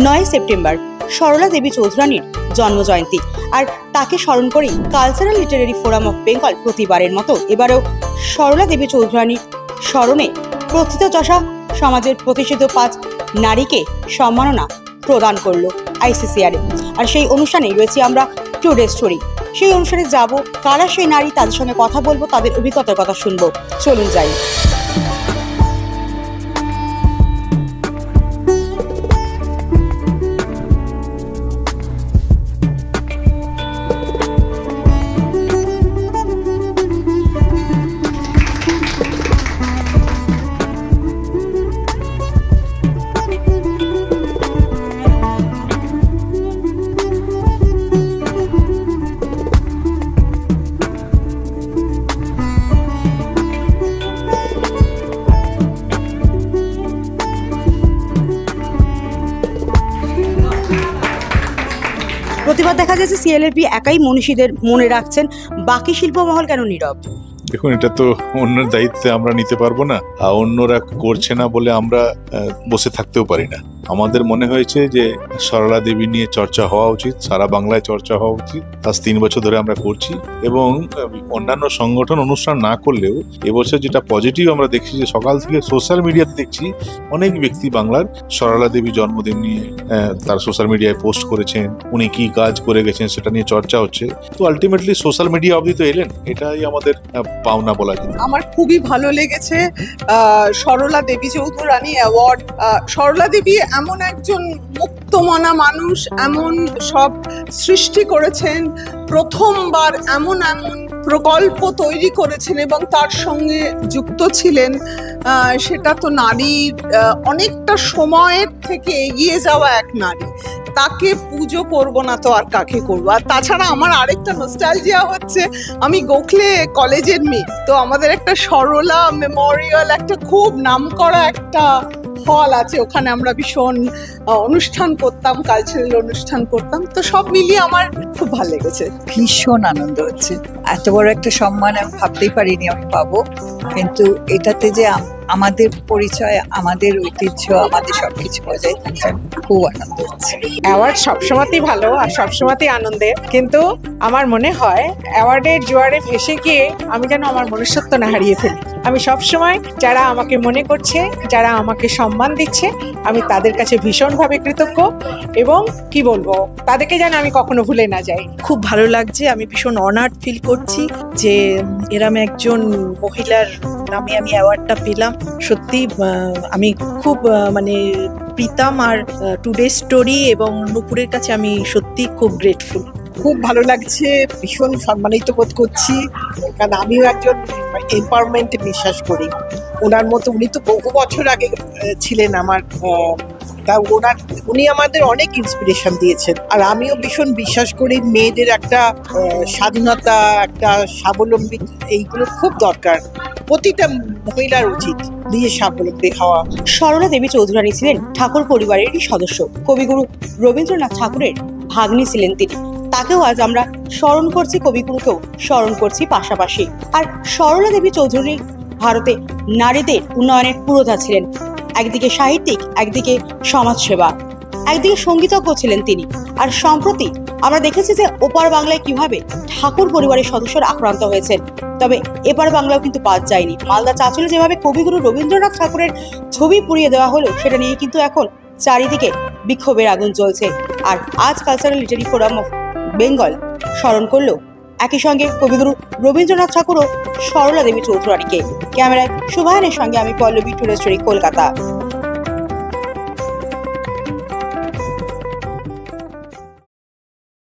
9 September Sarala দেবী চৌধুরানীর জন্মজয়ন্তী, আর তাকে স্মরণ করেই cultural literary forum of Bengal প্রতিবারের মতো এবারেও সরলা দেবী চৌধুরানীর স্মরণে প্রথিতযশা সমাজের প্রতিষ্ঠিত 5 নারীকে সম্মাননা প্রদান করলো আইসিসিআর। আর সেই অনুষ্ঠানেই রয়েছে আমরা টুডে স্টোরি। সেই অনুষ্ঠানে যাব, কারা সেই নারী, তাদের সঙ্গে কথা বলবো, তাদের অভিজ্ঞতার কথা শুনবো। চলুন যাই। প্রতিবাদ দেখা যাচ্ছে সিএলএপি একাই মনীষীদের মনে রাখছেন, বাকি শিল্পমহল কেন নীরব? দেখুন, এটা তো অন্যের দায়িত্বে আমরা নিতে পারবো না, আর অন্যরা করছে না বলে আমরা বসে থাকতেও পারি না। আমাদের মনে হয়েছে যে সরলা দেবী নিয়ে চর্চা হওয়া উচিত, সারা বাংলায় চর্চা হওয়া উচিত। আজ 3 বছর ধরে আমরা করছি, এবং অন্যান্য সংগঠন অনুষ্ঠান না করলেও এবছর যেটা পজিটিভ আমরা দেখছি যে সকাল থেকে সোশ্যাল মিডিয়াতে দেখছি অনেক ব্যক্তি বাংলার সরলা দেবী জন্মদিন নিয়ে তার সোশ্যাল মিডিয়ায় পোস্ট করেছেন, উনি কি কাজ করে গেছেন সেটা নিয়ে চর্চা হচ্ছে। তো আলটিমেটলি সোশ্যাল মিডিয়া অবধি তো এলেন, এটাই আমাদের পাওনা বলা যায়। আমার খুবই ভালো লেগেছে সরলা দেবী চৌধুরানী অ্যাওয়ার্ড। সরলা দেবী এমন একজন মুক্তমনা মানুষ, এমন সব সৃষ্টি করেছেন, প্রথমবার এমন প্রকল্প তৈরি করেছেন এবং তার সঙ্গে যুক্ত ছিলেন। সেটা তো নারীর অনেকটা সময়ের থেকে এগিয়ে যাওয়া এক নারী, তাকে পুজো করব না তো আর কাকে করবো? আর তাছাড়া আমার আরেকটা নস্টালজিয়া হচ্ছে, আমি গোখলে কলেজের মেয়ে, তো আমাদের একটা সরলা মেমোরিয়াল, একটা খুব নামকরা একটা হল আছে, ওখানে আমরা ভীষণ অনুষ্ঠান করতাম, কালচারাল অনুষ্ঠান করতাম। তো সব মিলিয়ে আমার খুব ভালো লেগেছে, ভীষণ আনন্দ হচ্ছে। এত বড় একটা সম্মান আমি ভাবতেই পারিনি আমি পাবো, কিন্তু এটাতে যে আমাদের পরিচয়, আমাদের ঐতিহ্য, আমাদের সবকিছু বজায় থাকছে, খুব আনন্দ হচ্ছে। অ্যাওয়ার্ড সবসময়তেই ভালো আর সবসময়তেই আনন্দের, কিন্তু আমার মনে হয় অ্যাওয়ার্ডের জোয়ারে ভেসে গিয়ে আমি যেন আমার মনুষ্যত্ব না হারিয়ে ফেলি। আমি সবসময় যারা আমাকে মনে করছে, যারা আমাকে সম্মান দিচ্ছে, আমি তাদের কাছে ভীষণভাবে কৃতজ্ঞ, এবং কি বলবো, তাদেরকে যেন আমি কখনো ভুলে না যাই। খুব ভালো লাগছে, আমি ভীষণ অনার্ড ফিল করছি যে এরম একজন মহিলার নামে আমি অ্যাওয়ার্ডটা পেলাম। সত্যি আমি খুব প্রীতম আর টুডে স্টোরি এবং নুপুরের কাছে আমি সত্যি খুব গ্রেটফুল। খুব ভালো লাগছে, ভীষণ সম্মানিত বোধ করছি, কারণ আমিও একজন এম্পাওয়ারমেন্টে বিশ্বাস করি। ওনার মতো, উনি তো বহু বছর আগে ছিলেন আমার, তা উনি আমাদের অনেক ইন্সপিরেশন দিয়েছেন। আর আমিও ভীষণ বিশ্বাস করি মেয়েদের একটা স্বাধীনতা, একটা স্বাবলম্বী, এইগুলো খুব দরকার। প্রতিটা মহিলার উচিত নিজে স্বাবলম্বী হওয়া। সরলা দেবী চৌধুরানী ছিলেন ঠাকুর পরিবারেরই সদস্য। কবিগুরু রবীন্দ্রনাথ ঠাকুরের ভাগ্নি ছিলেন তিনি। তাকেও আজ আমরা স্মরণ করছি, কবিগুরুকেও স্মরণ করছি পাশাপাশি। আর সরলা দেবী চৌধুরী ভারতে নারীদের উন্নয়নের পুরোধা ছিলেন। একদিকে সাহিত্যিক, একদিকে সমাজসেবা, একদিকে সঙ্গীতজ্ঞ ছিলেন তিনি। আর সম্প্রতি আমরা দেখেছি যে ওপার বাংলায় কিভাবে ঠাকুর পরিবারের সদস্যরা আক্রান্ত হয়েছেন, তবে এপার বাংলাও কিন্তু বাদ যায়নি। মালদা চাঁচলে যেভাবে কবিগুরু রবীন্দ্রনাথ ঠাকুরের ছবি পুড়িয়ে দেওয়া হলো, সেটা নিয়ে কিন্তু এখন চারিদিকে বিক্ষোভের আগুন জ্বলছে। আর আজ cultural literary forum of Bengal স্মরণ করলো একই সঙ্গে কবিগুরু রবীন্দ্রনাথ ঠাকুর ও সরলা দেবী চৌধুরানীকে। ক্যামেরায় শুভায়নের সঙ্গে আমি পল্লবী, টুডে স্টোরি, কলকাতা।